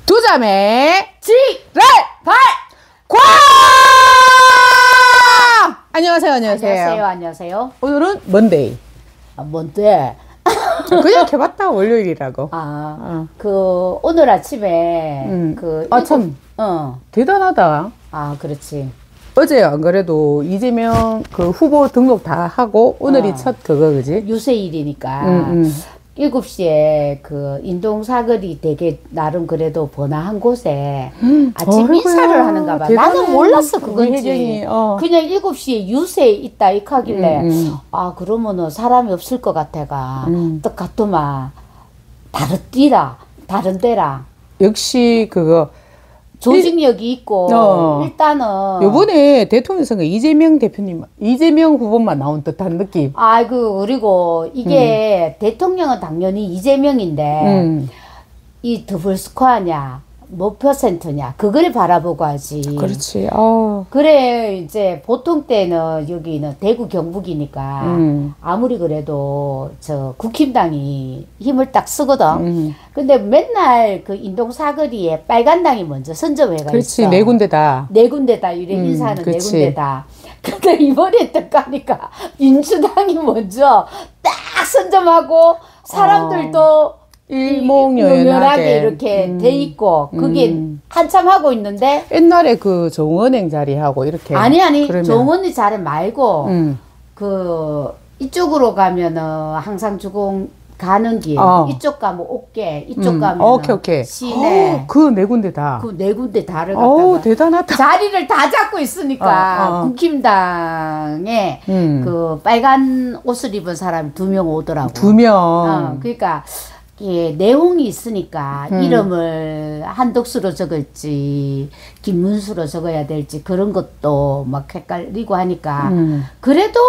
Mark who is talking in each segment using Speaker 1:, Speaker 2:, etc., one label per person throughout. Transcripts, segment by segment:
Speaker 1: 두 자매 지랄 발광! 안녕하세요.
Speaker 2: 안녕하세요.
Speaker 1: 오늘은 먼데이.
Speaker 2: 뭔데?
Speaker 1: 그냥 해봤다. 월요일이라고.
Speaker 2: 오늘 아침에
Speaker 1: 참 대단하다.
Speaker 2: 그렇지.
Speaker 1: 어제 안 그래도 이재명 그 후보 등록 다 하고 오늘이 첫 그거 그지?
Speaker 2: 유세일이니까 7시에 그 인동사거리 되게 나름 그래도 번화한 곳에 아침 인사를 하는가 봐. 나는 몰랐어 그건지. 그냥 7시에 유세 있다 이렇게 하길래 그러면은 사람이 없을 것 같아가 또 갔더만 다른 데랑
Speaker 1: 역시 그거
Speaker 2: 조직력이 있고 일단은
Speaker 1: 요번에 대통령 선거 이재명 후보만 나온 듯한 느낌.
Speaker 2: 그리고 이게 대통령은 당연히 이재명인데 이 더블스코어냐 몇 퍼센트냐 그걸 바라보고 하지.
Speaker 1: 그렇지.
Speaker 2: 그래 이제 보통 때는 여기는 대구 경북이니까 아무리 그래도 저 국힘당이 힘을 딱 쓰거든. 근데 맨날 그 인동사거리에 빨간당이 먼저 선점회가
Speaker 1: 그렇지.
Speaker 2: 있어.
Speaker 1: 네 군데다.
Speaker 2: 네 군데다 이래 인사는 네 군데다. 근데 이번에 딱 가니까 민주당이 먼저 딱 선점하고 사람들도
Speaker 1: 일목요연하게
Speaker 2: 이렇게 돼 있고 그게 한참 하고 있는데
Speaker 1: 옛날에 그 정은행 자리하고 이렇게
Speaker 2: 아니 정은이 자리 말고 그 이쪽으로 가면은 항상 주공 가는 길 이쪽 가면 옥계 이쪽 가면
Speaker 1: 오케이.
Speaker 2: 시내
Speaker 1: 그 네 군데 다.
Speaker 2: 그 네 군데 다를 갖다가
Speaker 1: 대단하다.
Speaker 2: 자리를 다 잡고 있으니까 국힘당에 그 빨간 옷을 입은 사람이 2명 오더라고.
Speaker 1: 2명.
Speaker 2: 그러니까 내용이 있으니까 이름을 한독수로 적을지 김문수로 적어야 될지 그런 것도 막 헷갈리고 하니까 그래도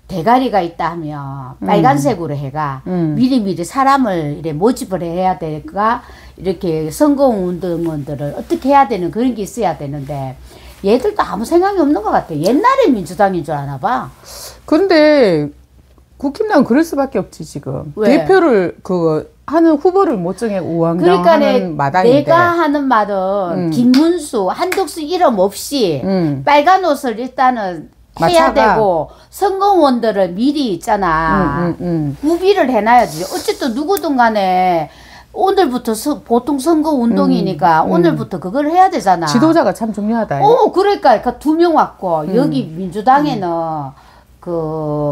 Speaker 2: 대가리가 있다 하면 빨간색으로 해가 미리미리 사람을 이렇게 모집을 해야 될까 이렇게 선거운동원들을 어떻게 해야 되는 그런 게 있어야 되는데 얘들도 아무 생각이 없는 것 같아. 옛날에 민주당인 줄 아나 봐.
Speaker 1: 근데 국힘당은 그럴 수밖에 없지 지금.
Speaker 2: 왜?
Speaker 1: 대표를 하는 후보를 못 정해 우왕좌왕하는 마당인데.
Speaker 2: 내가 하는 말은 김문수, 한독수 이름 없이 빨간 옷을 일단은 해야 되고 선거원들을 미리 있잖아. 구비를 해놔야지. 어쨌든 누구든 간에 오늘부터 보통 선거 운동이니까 오늘부터 그걸 해야 되잖아.
Speaker 1: 지도자가 참 중요하다.
Speaker 2: 그러니까 2명 왔고 여기 민주당에는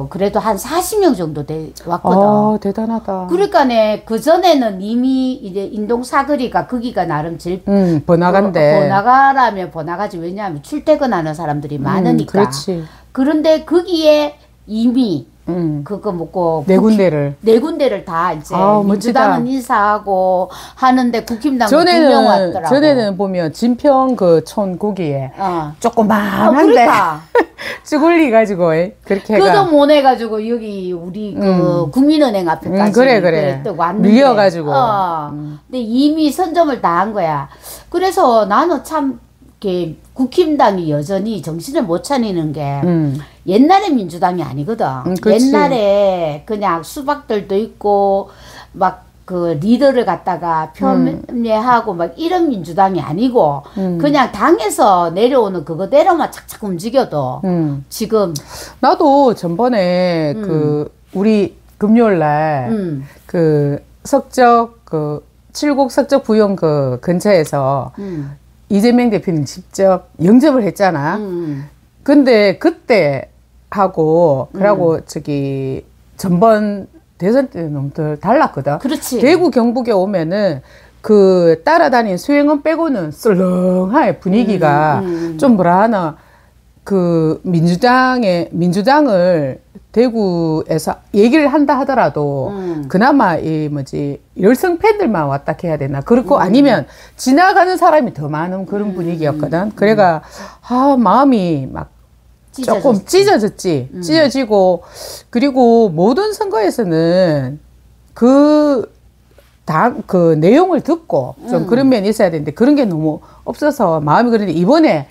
Speaker 2: 그래도 한 40명 정도 왔거든.
Speaker 1: 대단하다.
Speaker 2: 그러니까네, 그전에는 이미 이제 인동사거리가 거기가 나름 제일
Speaker 1: 번화가인데.
Speaker 2: 번화가라면 번화가지. 왜냐하면 출퇴근하는 사람들이 많으니까.
Speaker 1: 그렇지.
Speaker 2: 그런데 거기에 이미 그거 먹고
Speaker 1: 네 군데를
Speaker 2: 다 이제
Speaker 1: 멋지다.
Speaker 2: 민주당은 인사하고 하는데 국힘당은 2명 왔더라고.
Speaker 1: 전에는 보면 진평 그 촌 거기에 조그만한데
Speaker 2: 그러니까.
Speaker 1: 쭈글리 가지고 그렇게 해가
Speaker 2: 그도 못 해가지고 여기 우리 그 국민은행 앞에까지
Speaker 1: 그래.
Speaker 2: 또 왔는데
Speaker 1: 밀려가지고
Speaker 2: 근데 이미 선점을 다 한 거야. 그래서 나는 참 이렇게 국힘당이 여전히 정신을 못 차리는 게 옛날에 민주당이 아니거든. 옛날에 그냥 수박들도 있고 막 그 리더를 갖다가 표명하고 막 이런 민주당이 아니고 그냥 당에서 내려오는 그거대로만 착착 움직여도 지금
Speaker 1: 나도 전번에 우리 금요일날 석적 칠곡 석적 부영 근처에서 이재명 대표님 직접 영접을 했잖아. 근데 그때 하고 그러고 전번 대선 때는 너무 덜 달랐거든.
Speaker 2: 그렇지.
Speaker 1: 대구 경북에 오면은 따라다닌 수행원 빼고는 썰렁하게 분위기가 좀 뭐라 하나 민주당을 대구에서 얘기를 한다 하더라도 그나마 열성 팬들만 왔다 해야 되나. 그렇고 아니면 지나가는 사람이 더 많은 그런 분위기였거든. 그래가 마음이 막 조금 찢어지고 그리고 모든 선거에서는 그 내용을 듣고 좀 그런 면이 있어야 되는데 그런 게 너무 없어서 마음이 그런데 이번에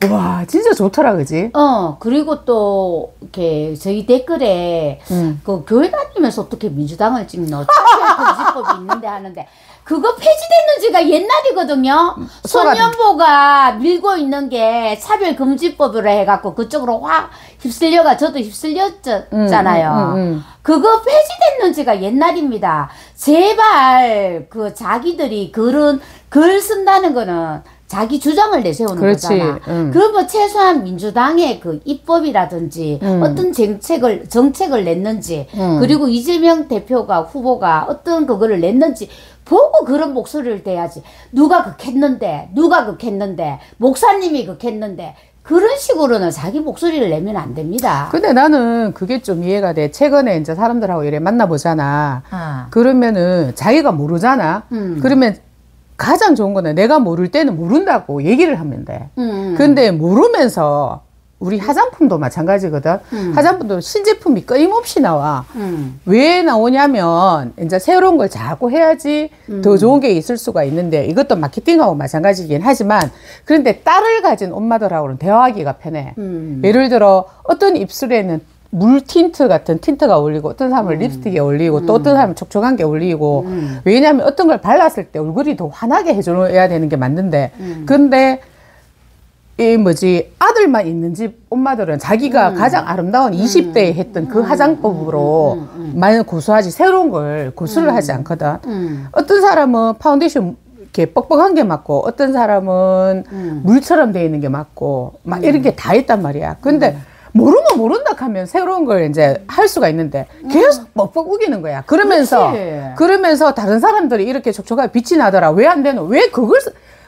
Speaker 1: 와, 진짜 좋더라, 그지?
Speaker 2: 그리고 또, 이렇게, 저희 댓글에, 그, 교회 다니면서 어떻게 민주당을 찍노? 창피한 금지법이 있는데 하는데, 그거 폐지됐는 지가 옛날이거든요. 손년보가 밀고 있는 게 차별금지법으로 해갖고 그쪽으로 확 휩쓸려가 저도 휩쓸렸잖아요. 그거 폐지됐는 지가 옛날입니다. 제발 그 자기들이 글 쓴다는 거는 자기 주장을 내세우는
Speaker 1: 그렇지.
Speaker 2: 거잖아. 그러면 최소한 민주당의 그 입법이라든지 어떤 정책을 냈는지 그리고 이재명 대표가 후보가 어떤 그거를 냈는지 보고 그런 목소리를 대야지. 누가 극했는데 목사님이 극했는데 그런 식으로는 자기 목소리를 내면 안 됩니다.
Speaker 1: 근데 나는 그게 좀 이해가 돼. 최근에 이제 사람들하고 이래 만나보잖아. 그러면은 자기가 모르잖아. 그러면 가장 좋은 거는 내가 모를 때는 모른다고 얘기를 하면 돼. 근데 모르면서 우리 화장품도 마찬가지거든. 화장품도 신제품이 끊임없이 나와. 왜 나오냐면 이제 새로운 걸 자꾸 해야지 더 좋은 게 있을 수가 있는데 이것도 마케팅하고 마찬가지긴 하지만 그런데 딸을 가진 엄마들하고는 대화하기가 편해. 예를 들어 어떤 입술에는 물 틴트 같은 틴트가 어울리고 어떤 사람은 립스틱이 어울리고 또 어떤 사람은 촉촉한 게 어울리고 왜냐하면 어떤 걸 발랐을 때 얼굴이 더 환하게 해줘야 되는 게 맞는데 근데 이 아들만 있는 집 엄마들은 자기가 가장 아름다운 20대에 했던 그 화장법으로 많이 고수하지 새로운 걸 고수를 하지 않거든. 어떤 사람은 파운데이션 이렇게 뻑뻑한 게 맞고 어떤 사람은 물처럼 돼 있는 게 맞고 막 이런 게 다 있단 말이야. 근데 모르면 모른다 하면 새로운 걸 이제 할 수가 있는데 계속 뻑뻑 우기는 거야. 그러면서 다른 사람들이 이렇게 촉촉하게 빛이 나더라. 왜 안 되노? 왜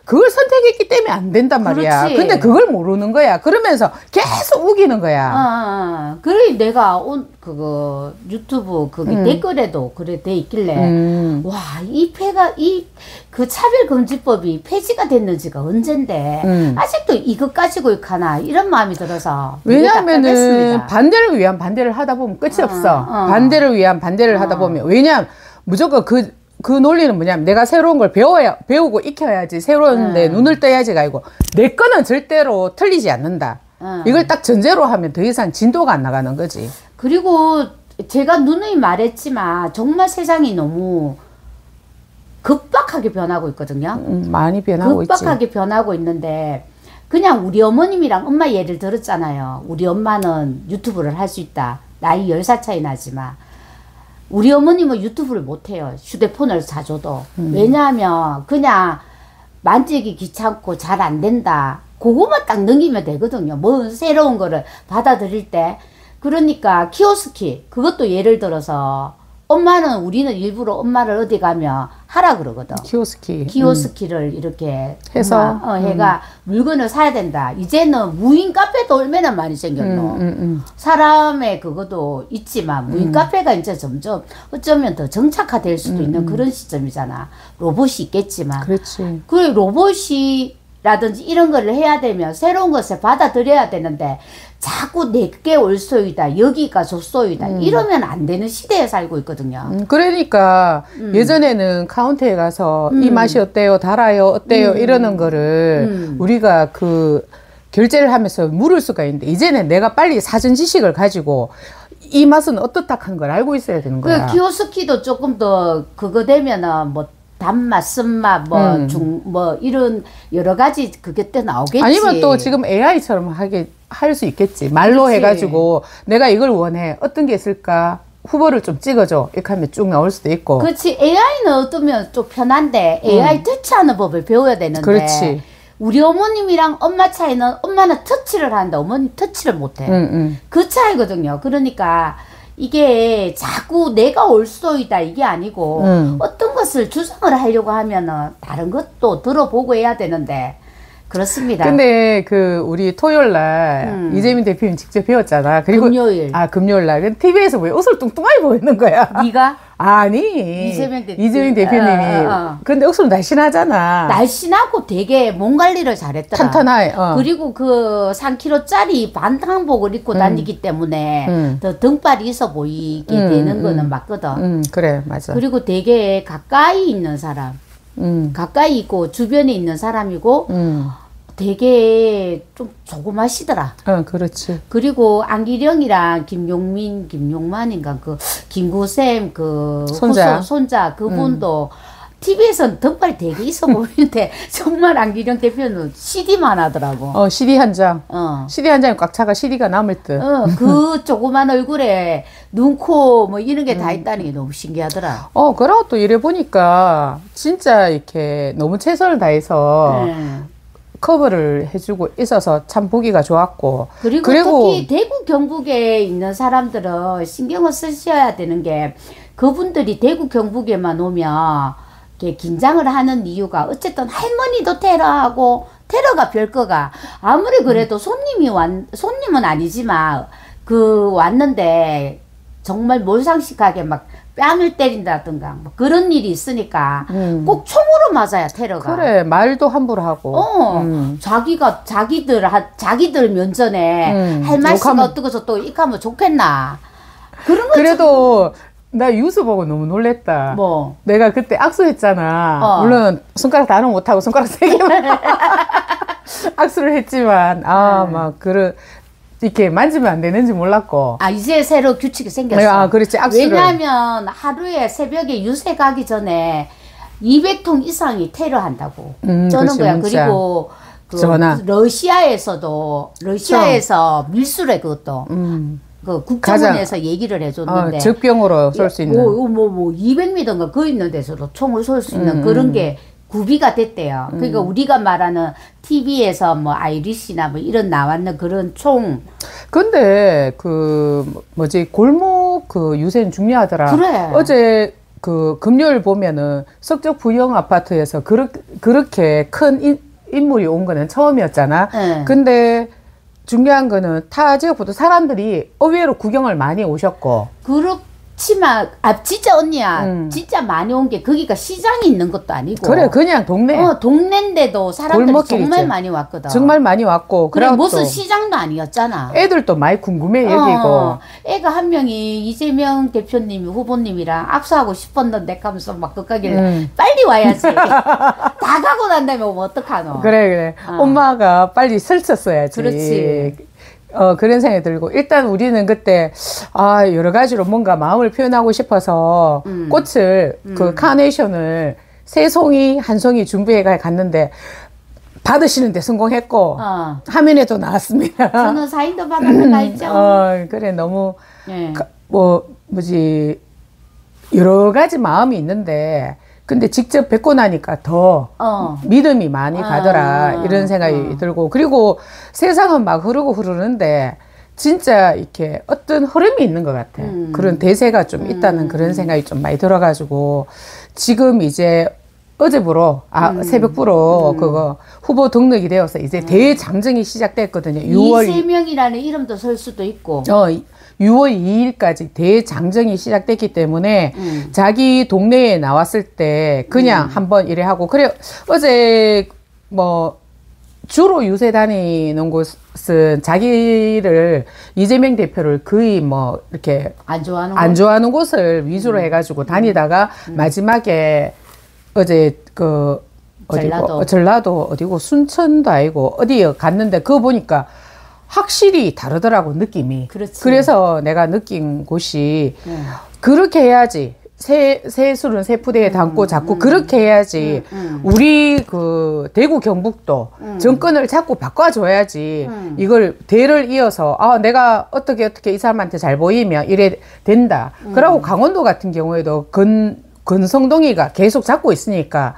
Speaker 1: 그걸 선택했기 때문에 안 된단 말이야.
Speaker 2: 그렇지.
Speaker 1: 근데 그걸 모르는 거야. 그러면서 계속 우기는 거야.
Speaker 2: 그래 내가 그거 유튜브 거기 댓글에도 그래 돼 있길래 와, 그 차별금지법이 폐지가 됐는지가 언젠데 아직도 이것 가지고 가나 이런 마음이 들어서
Speaker 1: 왜냐하면은 반대를 위한 반대를 하다 보면 끝이 없어. 반대를 위한 반대를 하다 보면 왜냐하면 무조건 그 논리는 뭐냐면 내가 새로운 걸 배우고 익혀야지 새로운 데 눈을 떠야지가 아니고 내 거는 절대로 틀리지 않는다. 이걸 딱 전제로 하면 더 이상 진도가 안 나가는 거지.
Speaker 2: 그리고 제가 누누이 말했지만 정말 세상이 너무 급박하게 변하고 있거든요.
Speaker 1: 많이 변하고
Speaker 2: 급박하게 변하고 있는데 그냥 우리 어머님이랑 엄마 예를 들었잖아요. 우리 엄마는 유튜브를 할 수 있다. 나이 10살 차이 나지만 우리 어머님은 유튜브를 못해요. 휴대폰을 사줘도. 왜냐하면 그냥 만지기 귀찮고 잘 안 된다. 그거만 딱 넘기면 되거든요. 뭐 새로운 거를 받아들일 때. 그러니까 키오스키 그것도 예를 들어서 우리는 일부러 엄마를 어디 가면 하라 그러거든. 키오스키를 이렇게
Speaker 1: 해서
Speaker 2: 해가 물건을 사야 된다. 이제는 무인 카페도 얼마나 많이 생겼노. 사람의 그것도 있지만 무인 카페가 이제 점점 어쩌면 더 정착화될 수도 있는 그런 시점이잖아. 로봇이 있겠지만.
Speaker 1: 그렇지.
Speaker 2: 그 로봇이라든지 이런 거를 해야 되면 새로운 것을 받아들여야 되는데 자꾸 내게 옳소이다 여기가 좋소이다 이러면 안 되는 시대에 살고 있거든요.
Speaker 1: 그러니까 예전에는 카운터에 가서 이 맛이 어때요 달아요 어때요 이러는 거를 우리가 그 결제를 하면서 물을 수가 있는데 이제는 내가 빨리 사전 지식을 가지고 이 맛은 어떻다 하는 걸 알고 있어야 되는 거야.
Speaker 2: 그 키오스키도 조금 더 그거 되면은 뭐 단맛, 쓴맛, 이런 여러 가지 그게 때 나오겠지.
Speaker 1: 아니면 또 지금 AI처럼 할 수 있겠지. 말로
Speaker 2: 그치.
Speaker 1: 해가지고 내가 이걸 원해. 어떤 게 있을까? 후보를 좀 찍어줘. 이렇게 하면 쭉 나올 수도 있고.
Speaker 2: 그렇지. AI는 어떠면 좀 편한데 AI 터치하는 법을 배워야 되는데.
Speaker 1: 그렇지.
Speaker 2: 우리 어머님이랑 엄마 차이는 엄마는 터치를 하는데 어머니 터치를 못해. 그 차이거든요. 그러니까 이게 자꾸 내가 옳소이다 이게 아니고 어떤 것을 주장을 하려고 하면은 다른 것도 들어보고 해야 되는데 그렇습니다.
Speaker 1: 근데 우리 토요일 날 이재민 대표님 직접 배웠잖아. 그리고 금요일 날. TV에서 왜 옷을 뚱뚱하게 보이는 거야?
Speaker 2: 네가?
Speaker 1: 아니.
Speaker 2: 이재명
Speaker 1: 대표님이. 근데 옷은 날씬하잖아.
Speaker 2: 날씬하고 되게 몸 관리를 잘했더라.
Speaker 1: 탄탄해.
Speaker 2: 그리고 그 3kg짜리 반항복을 입고 다니기 때문에 더 등발이 있어 보이게 되는 거는 맞거든.
Speaker 1: 그래, 맞아.
Speaker 2: 그리고 되게 가까이 있는 사람. 가까이 있고 주변에 있는 사람이고 되게 좀 조그마시더라.
Speaker 1: 그렇지.
Speaker 2: 그리고 안기령이랑 김용만인가 김구샘
Speaker 1: 손자
Speaker 2: 그분도 TV에서는 덕발 되게 있어 보이는데 정말 안기령 대표는 CD만 하더라고.
Speaker 1: CD 한 장. CD 한 장이 꽉 차가 CD가 남을 듯.
Speaker 2: 그 조그만 얼굴에 눈, 코 뭐 이런 게 다 있다는 게 너무 신기하더라.
Speaker 1: 그러고 또 이래 보니까 진짜 이렇게 너무 최선을 다해서 커버를 해주고 있어서 참 보기가 좋았고.
Speaker 2: 그리고 특히 대구 경북에 있는 사람들은 신경을 쓰셔야 되는 게 그분들이 대구 경북에만 오면 이렇게 긴장을 하는 이유가 어쨌든 할머니도 테러하고 테러가 별거가 아무리 그래도 손님은 아니지만 왔는데 정말 몰상식하게 막 뺨을 때린다든가 뭐 그런 일이 있으니까 꼭 총으로 맞아야 테러가.
Speaker 1: 그래, 말도 함부로 하고.
Speaker 2: 자기들 면전에 할 말씨가 어떻고 저쩌고 이렇게 하면 좋겠나.
Speaker 1: 그래도 나 뉴스 보고 너무 놀랬다.
Speaker 2: 뭐?
Speaker 1: 내가 그때 악수했잖아. 물론 손가락 다는 못하고 손가락 3개만 악수를 했지만 막 이렇게 만지면 안 되는지 몰랐고.
Speaker 2: 이제 새로 규칙이 생겼어.
Speaker 1: 그렇지. 악수를.
Speaker 2: 왜냐하면 하루에 새벽에 유세 가기 전에 200통 이상이 테러한다고 쩌는 거야.
Speaker 1: 문자.
Speaker 2: 그리고
Speaker 1: 전화.
Speaker 2: 러시아에서 밀수래 그것도. 그 국정원에서 얘기를 해줬는데
Speaker 1: 적병으로 쏠 수 있는
Speaker 2: 200m인가 그 있는 데서도 총을 쏠 수 있는 그런 게 구비가 됐대요. 그러니까 우리가 말하는 TV에서 뭐 아이리시나 뭐 이런 나왔는 그런 총.
Speaker 1: 근데 골목 유세는 중요하더라.
Speaker 2: 그래.
Speaker 1: 어제 금요일 보면은 석적 부영 아파트에서 그렇게 큰 인물이 온 거는 처음이었잖아. 근데 중요한 거는 타 지역부터 사람들이 의외로 구경을 많이 오셨고.
Speaker 2: 그렇지만 진짜 언니야 진짜 많이 온 게 거기가 시장이 있는 것도 아니고
Speaker 1: 그래 그냥 동네
Speaker 2: 동네인데도 사람들이 정말 많이 왔거든.
Speaker 1: 정말 많이 왔고
Speaker 2: 그래 무슨 시장도 아니었잖아.
Speaker 1: 애들도 많이 궁금해 여기고
Speaker 2: 애가 한 명이 이재명 대표님 후보님이랑 악수하고 싶었는데 하면서 막 그까길 빨리 와야지. 다 가고 난 다음에 오면 어떡하노.
Speaker 1: 그래 엄마가 빨리 설쳤어야지.
Speaker 2: 그렇지.
Speaker 1: 그런 생각이 들고, 일단 우리는 그때, 여러 가지로 뭔가 마음을 표현하고 싶어서, 꽃을, 카네이션을 세 송이, 한 송이 준비해 갔는데, 받으시는데 성공했고, 화면에도 나왔습니다.
Speaker 2: 저는 사인도 받아서 가 있죠.
Speaker 1: 그래, 너무, 여러 가지 마음이 있는데, 근데 직접 뵙고 나니까 더 믿음이 많이 가더라 이런 생각이 들고 그리고 세상은 막 흐르는데 진짜 이렇게 어떤 흐름이 있는 것 같아. 그런 대세가 좀 있다는 그런 생각이 좀 많이 들어가지고 지금 이제 어제부로 새벽부로 그거 후보 등록이 되어서 이제 대장정이 시작됐거든요. 6월
Speaker 2: 이세명이라는 이름도 설 수도 있고
Speaker 1: 6월 2일까지 대장정이 시작됐기 때문에 자기 동네에 나왔을 때 그냥 한번 이래 하고 그래 어제 주로 유세 다니는 곳은 자기를 이재명 대표를 거의 이렇게 안 좋아하는 곳을 위주로 해가지고 다니다가 마지막에 어제 전라도 어디고 순천도 아니고 어디 갔는데 그거 보니까 확실히 다르더라고 느낌이.
Speaker 2: 그렇지.
Speaker 1: 그래서 내가 느낀 곳이 그렇게 해야지. 새 술은 새 푸대에 담고 자꾸 그렇게 해야지. 우리 대구 경북도 정권을 자꾸 바꿔줘야지. 이걸 대를 이어서 내가 어떻게 이 사람한테 잘 보이면 이래 된다. 그러고 강원도 같은 경우에도 건성동이가 계속 잡고 있으니까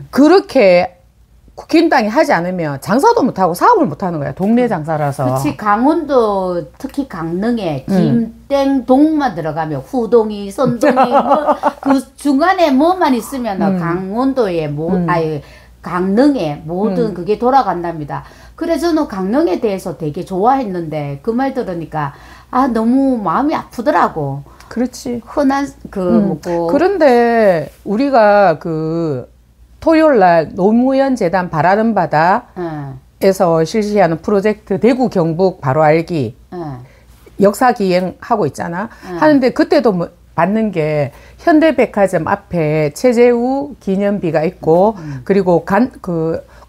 Speaker 1: 그렇게 국힘당이 하지 않으면 장사도 못하고 사업을 못하는 거야. 동네 장사라서.
Speaker 2: 그렇지. 강원도 특히 강릉에 김땡동만 들어가면 후동이 선동이 그 중간에 뭐만 있으면 강원도에 강릉에 모든 그게 돌아간답니다. 그래서 저는 강릉에 대해서 되게 좋아했는데 그 말 들으니까 너무 마음이 아프더라고.
Speaker 1: 그렇지.
Speaker 2: 흔한
Speaker 1: 그런데 우리가 토요일날 노무현 재단 바라는 바다에서 실시하는 프로젝트 대구 경북 바로 알기 역사 기행하고 있잖아. 하는데 그때도 받는 게 현대백화점 앞에 최재우 기념비가 있고 그리고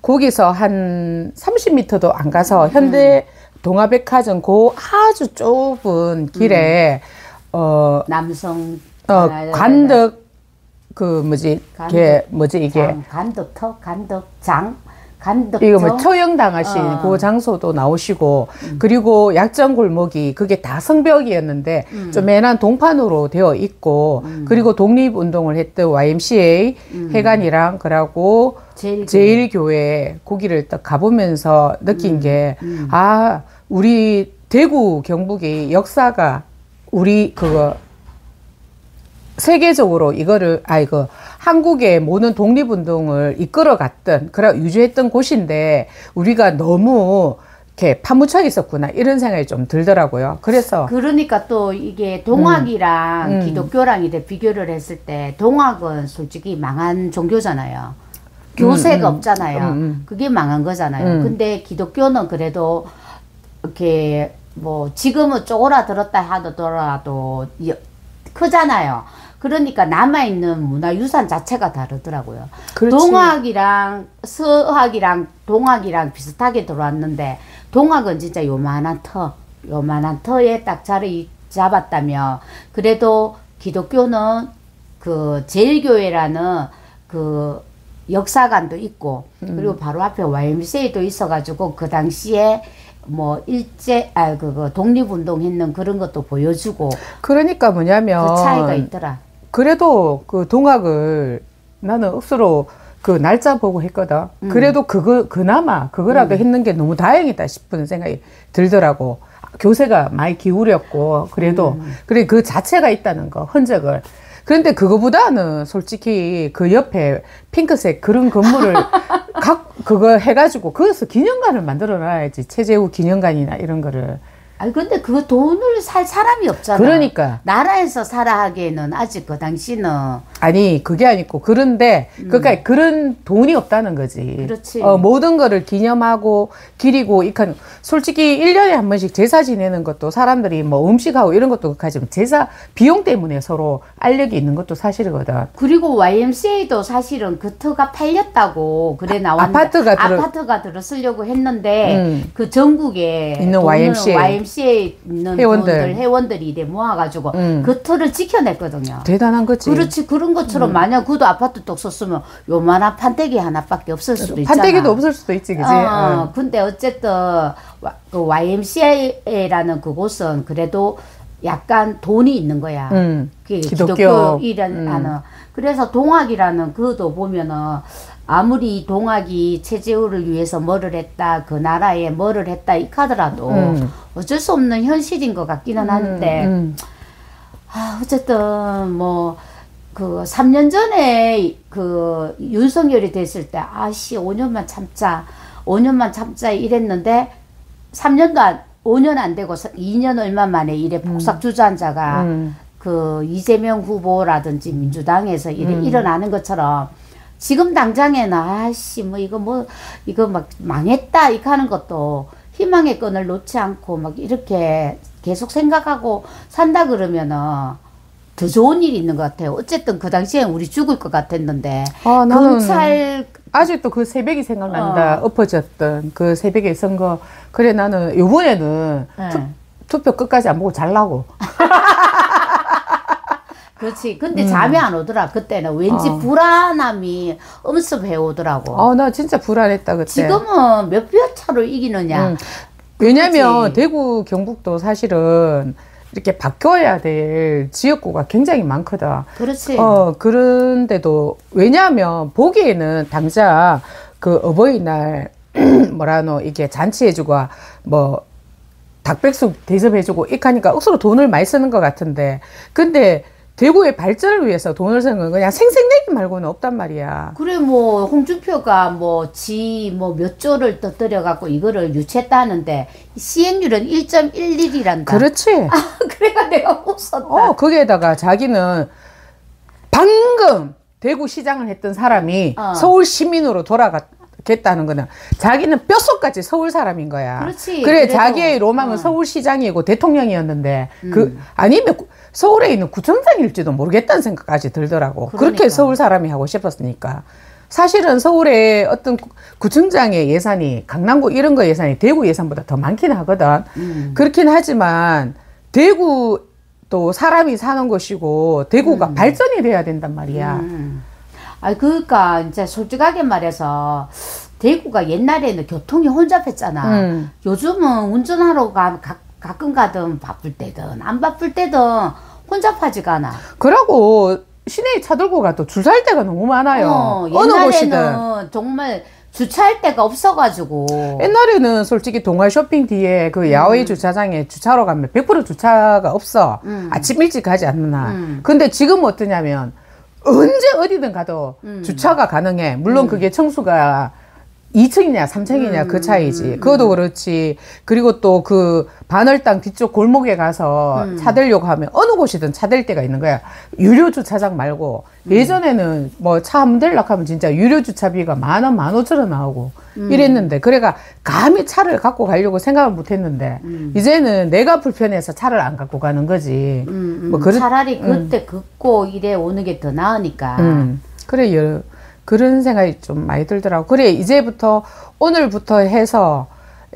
Speaker 1: 거기서 한 30m도 안 가서 현대 동아백화점 아주 좁은 길에
Speaker 2: 남성
Speaker 1: 관덕 그 뭐지
Speaker 2: 간덕,
Speaker 1: 걔 뭐지 이게
Speaker 2: 간덕터 간덕장 간덕정
Speaker 1: 이거 뭐 처형 당하신 그 장소도 나오시고 그리고 약정 골목이 그게 다 성벽이었는데 좀 애난 동판으로 되어 있고 그리고 독립운동을 했던 YMCA 회관이랑 그러고 제일교회 거기를 딱 가보면서 느낀 게 아 우리 대구 경북이 역사가 우리 그거 세계적으로 이거를 이거 한국의 모든 독립운동을 이끌어갔던 그래 유지했던 곳인데 우리가 너무 이렇게 파묻혀 있었구나 이런 생각이 좀 들더라고요. 그래서
Speaker 2: 그러니까 또 이게 동학이랑 기독교랑 이제 비교를 했을 때 동학은 솔직히 망한 종교잖아요. 교세가 없잖아요. 그게 망한 거잖아요. 근데 기독교는 그래도 이렇게 뭐 지금은 쪼그라들었다 하더라도 크잖아요. 그러니까 남아있는 문화유산 자체가 다르더라고요.
Speaker 1: 그렇지.
Speaker 2: 동학이랑 서학이랑 동학이랑 비슷하게 들어왔는데 동학은 진짜 요만한 터에 딱 자리 잡았다며 그래도 기독교는 그 제일교회라는 그 역사관도 있고 그리고 바로 앞에 YMCA도 있어가지고 그 당시에 뭐 그거 독립운동 했는 그런 것도 보여주고
Speaker 1: 그러니까 뭐냐면
Speaker 2: 그 차이가 있더라.
Speaker 1: 그래도 그 동학을 나는 억수로 그 날짜 보고 했거든. 그래도 그나마 그거라도 했는 게 너무 다행이다 싶은 생각이 들더라고. 교세가 많이 기울였고 그래도 그래 그 자체가 있다는 거 흔적을. 그런데 그거보다는 솔직히 그 옆에 핑크색 그런 건물을 그거 해가지고 거기서 기념관을 만들어 놔야지. 최재우 기념관이나 이런 거를.
Speaker 2: 아니 근데 그 돈을 살 사람이 없잖아.
Speaker 1: 그러니까
Speaker 2: 나라에서 살아 하기에는 아직 그 당시는
Speaker 1: 아니 그게 아니고 그런데 그러니까 그런 돈이 없다는 거지.
Speaker 2: 그렇지.
Speaker 1: 모든 거를 기념하고 기리고 이칸 솔직히 1년에 한 번씩 제사 지내는 것도 사람들이 뭐 음식하고 이런 것도 하지만 제사 비용 때문에 서로 알력이 있는 것도 사실이거든.
Speaker 2: 그리고 YMCA도 사실은 그 터가 팔렸다고 그래 나왔는데 아파트가 들어서려고 했는데 그 전국에
Speaker 1: 있는 YMCA
Speaker 2: 있는 회원들이 이래 모아가지고 그 터를 지켜냈거든요.
Speaker 1: 대단한 거지.
Speaker 2: 그렇지. 그런 것처럼 만약 그도 아파트 떡 썼으면 요만한 판때기 하나밖에 없을 수도 있잖아.
Speaker 1: 판때기도 없을 수도 있지, 그지?
Speaker 2: 근데 어쨌든 그 YMCA라는 그곳은 그래도 약간 돈이 있는 거야. 기독교이라는. 그래서 동학이라는 그도 보면은 아무리 동학이 최재우를 위해서 뭐를 했다, 그 나라에 뭐를 했다 이카더라도 어쩔 수 없는 현실인 것 같기는 한데, 어쨌든 뭐 그 3년 전에 그 윤석열이 됐을 때 5년만 참자 이랬는데 5년 안 되고 2년 얼마 만에 이래 폭삭 주저앉아가 그 이재명 후보라든지 민주당에서 일어나는 것처럼 지금 당장에는 이거 막 망했다 이렇게 하는 것도 희망의 끈을 놓지 않고 막 이렇게 계속 생각하고 산다 그러면은 더 좋은 일이 있는 것 같아요. 어쨌든 그 당시엔 우리 죽을 것 같았는데 검찰
Speaker 1: 아직도 그 새벽이 생각난다. 엎어졌던 그 새벽의 선거. 그래 나는 요번에는 투표 끝까지 안 보고 잘라고.
Speaker 2: 그렇지. 근데 잠이 안 오더라. 그때는 왠지 불안함이 엄습해 오더라고.
Speaker 1: 나 진짜 불안했다 그때.
Speaker 2: 지금은 몇 표 차로 이기느냐.
Speaker 1: 왜냐면
Speaker 2: 그치?
Speaker 1: 대구 경북도 사실은 이렇게 바뀌어야 될 지역구가 굉장히 많거든.
Speaker 2: 그렇지.
Speaker 1: 그런데도 왜냐하면 보기에는 당장 그 어버이날 이게 잔치해주고 뭐 닭백숙 대접해주고 이렇게 하니까 억수로 돈을 많이 쓰는 것 같은데 근데 대구의 발전을 위해서 돈을 쓰는 건 그냥 생색내기 말고는 없단 말이야.
Speaker 2: 그래 뭐 홍준표가 몇 조를 떠들여 갖고 이거를 유치했다 하는데 시행률은 1.11이란다.
Speaker 1: 그렇지.
Speaker 2: 그래가 내가 웃었다.
Speaker 1: 거기에다가 자기는 방금 대구 시장을 했던 사람이 서울 시민으로 돌아가겠다는 거는 자기는 뼛속까지 서울 사람인 거야.
Speaker 2: 그렇지.
Speaker 1: 그래 자기의 로망은 서울시장이고 대통령이었는데 아니면 서울에 있는 구청장일지도 모르겠다는 생각까지 들더라고. 그렇게 서울 사람이 하고 싶었으니까. 사실은 서울에 어떤 구청장의 예산이 강남구 이런 거 예산이 대구 예산보다 더 많긴 하거든. 그렇긴 하지만 대구 또 사람이 사는 곳이고 대구가 발전이 돼야 된단 말이야.
Speaker 2: 아, 그러니까 이제 솔직하게 말해서 대구가 옛날에는 교통이 혼잡했잖아. 요즘은 운전하러 가끔 가든 바쁠 때든 안 바쁠 때든 혼잡하지가 않아.
Speaker 1: 그러고 시내에 차 들고 가도 줄 설 데가 너무 많아요. 어느 곳이든.
Speaker 2: 옛날에는 정말 주차할 데가 없어가지고.
Speaker 1: 옛날에는 솔직히 동아 쇼핑 뒤에 그 야외 주차장에 주차로 가면 100% 주차가 없어. 아침 일찍 가지 않는 한. 근데 지금은 어떠냐면 언제 어디든 가도 주차가 가능해. 물론 그게 청수가 2층이냐 3층이냐 그 차이지. 그것도 그렇지. 그리고 또 그 반월당 뒤쪽 골목에 가서 차 대려고 하면 어느 곳이든 차 댈 데가 있는 거야. 유료 주차장 말고. 예전에는 뭐 차 한 번 대려고 하면 진짜 유료 주차비가 10,000원, 15,000원 나오고 이랬는데, 그래가 감히 차를 갖고 가려고 생각을 못 했는데 이제는 내가 불편해서 차를 안 갖고 가는 거지. 뭐
Speaker 2: 차라리 그때 걷고 이래 오는 게 더 나으니까.
Speaker 1: 그래, 그런 생각이 좀 많이 들더라고. 그래, 이제부터, 오늘부터 해서,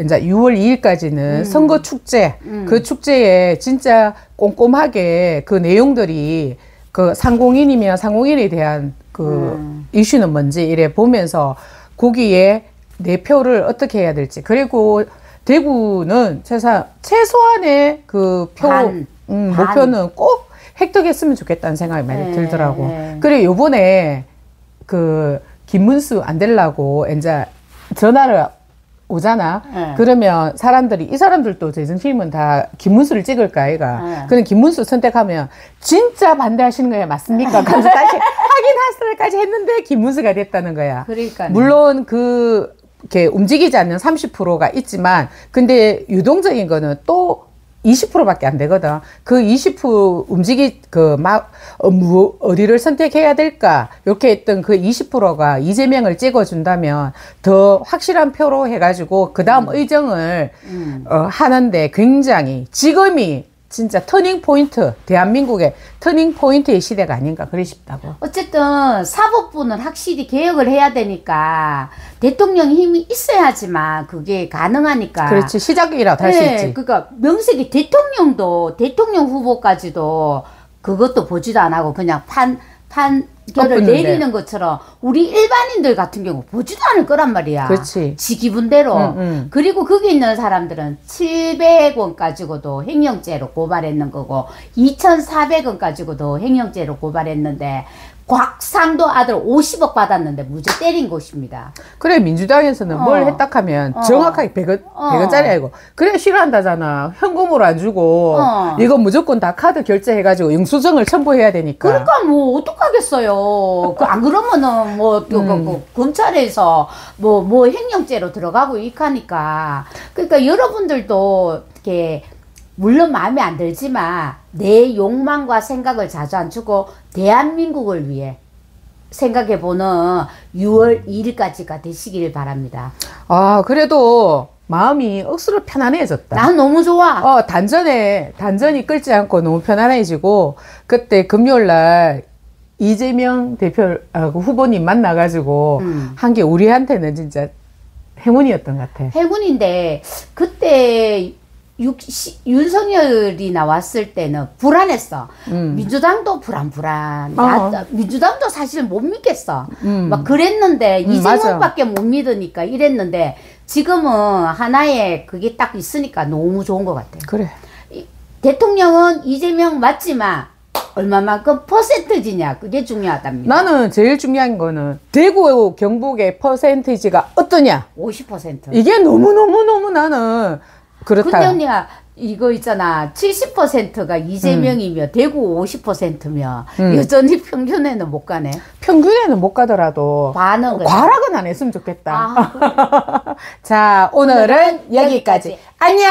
Speaker 1: 이제 6월 2일까지는 선거 축제, 그 축제에 진짜 꼼꼼하게 그 내용들이 그 상공인이면 상공인에 대한 그 이슈는 뭔지 이래 보면서 거기에 내 표를 어떻게 해야 될지. 그리고 대구는 최소한의 그 표, 목표는 꼭 획득했으면 좋겠다는 생각이 많이 들더라고. 그래, 요번에 그 김문수 안 되려고 이제 전화를 오잖아. 그러면 사람들이, 이 사람들도 제정신이면 다 김문수를 찍을까 아이가. 그럼 김문수 선택하면 진짜 반대하시는 거야, 맞습니까? 그래서 다시 확인하기까지 했는데 김문수가 됐다는 거야.
Speaker 2: 그러니까
Speaker 1: 물론 이렇게 움직이지 않는 30%가 있지만, 근데 유동적인 거는 또 20%밖에 안 되거든. 그 20% 어디를 선택해야 될까? 이렇게 했던 그 20%가 이재명을 찍어준다면 더 확실한 표로 해가지고, 그 다음 의정을, 하는데 굉장히 지금이 진짜 터닝 포인트, 대한민국의 터닝 포인트의 시대가 아닌가, 그리 싶다고.
Speaker 2: 어쨌든 사법부는 확실히 개혁을 해야 되니까 대통령 힘이 있어야지만 그게 가능하니까.
Speaker 1: 그렇지, 시작이라도 할 수 있지.
Speaker 2: 그러니까 명색이 대통령 후보까지도 그것도 보지도 안 하고 그냥 판결을 내리는 것처럼 우리 일반인들 같은 경우 보지도 않을 거란 말이야.
Speaker 1: 그렇지.
Speaker 2: 지 기분대로. 그리고 거기 있는 사람들은 700원 가지고도 횡령죄로 고발했는 거고 2,400원 가지고도 횡령죄로 고발했는데 곽상도 아들 50억 받았는데 무죄 때린 것입니다.
Speaker 1: 그래, 민주당에서는 뭘 했다 하면 정확하게 100원짜리 아니고, 그래, 싫어한다잖아. 현금으로 안 주고, 이거 무조건 다 카드 결제해가지고 영수증을 첨부해야 되니까.
Speaker 2: 그러니까 뭐 어떡하겠어요. 안 그러면은 검찰에서 뭐 횡령죄로 들어가고 이카니까. 그러니까 여러분들도 이렇게 물론 마음에 안 들지만 내 욕망과 생각을 자주 안 주고 대한민국을 위해 생각해보는 6월 2일까지가 되시길 바랍니다.
Speaker 1: 아, 그래도 마음이 억수로 편안해졌다.
Speaker 2: 난 너무 좋아.
Speaker 1: 단전이 끓지 않고 너무 편안해지고, 그때 금요일날 이재명 후보님 만나가지고 한 게 우리한테는 진짜 행운이었던 것 같아.
Speaker 2: 행운인데 그때 윤석열이 나왔을 때는 불안했어. 민주당도 불안. 민주당도 사실 못 믿겠어. 막 그랬는데 이재명밖에 못 믿으니까 이랬는데 지금은 하나의 그게 딱 있으니까 너무 좋은 것 같아.
Speaker 1: 그래.
Speaker 2: 대통령은 이재명 맞지만 얼마만큼 퍼센트지냐, 그게 중요하답니다.
Speaker 1: 나는 제일 중요한 거는 대구 경북의 퍼센티지가 어떠냐.
Speaker 2: 50%.
Speaker 1: 이게 너무 나는 그렇다.
Speaker 2: 근데 언니가 이거 있잖아, 70%가 이재명이며 대구 50%며 여전히 평균에는 못 가네.
Speaker 1: 평균에는 못 가더라도 과락은 안 했으면 좋겠다.
Speaker 2: 그래.
Speaker 1: 자, 오늘은 여기까지. 안녕.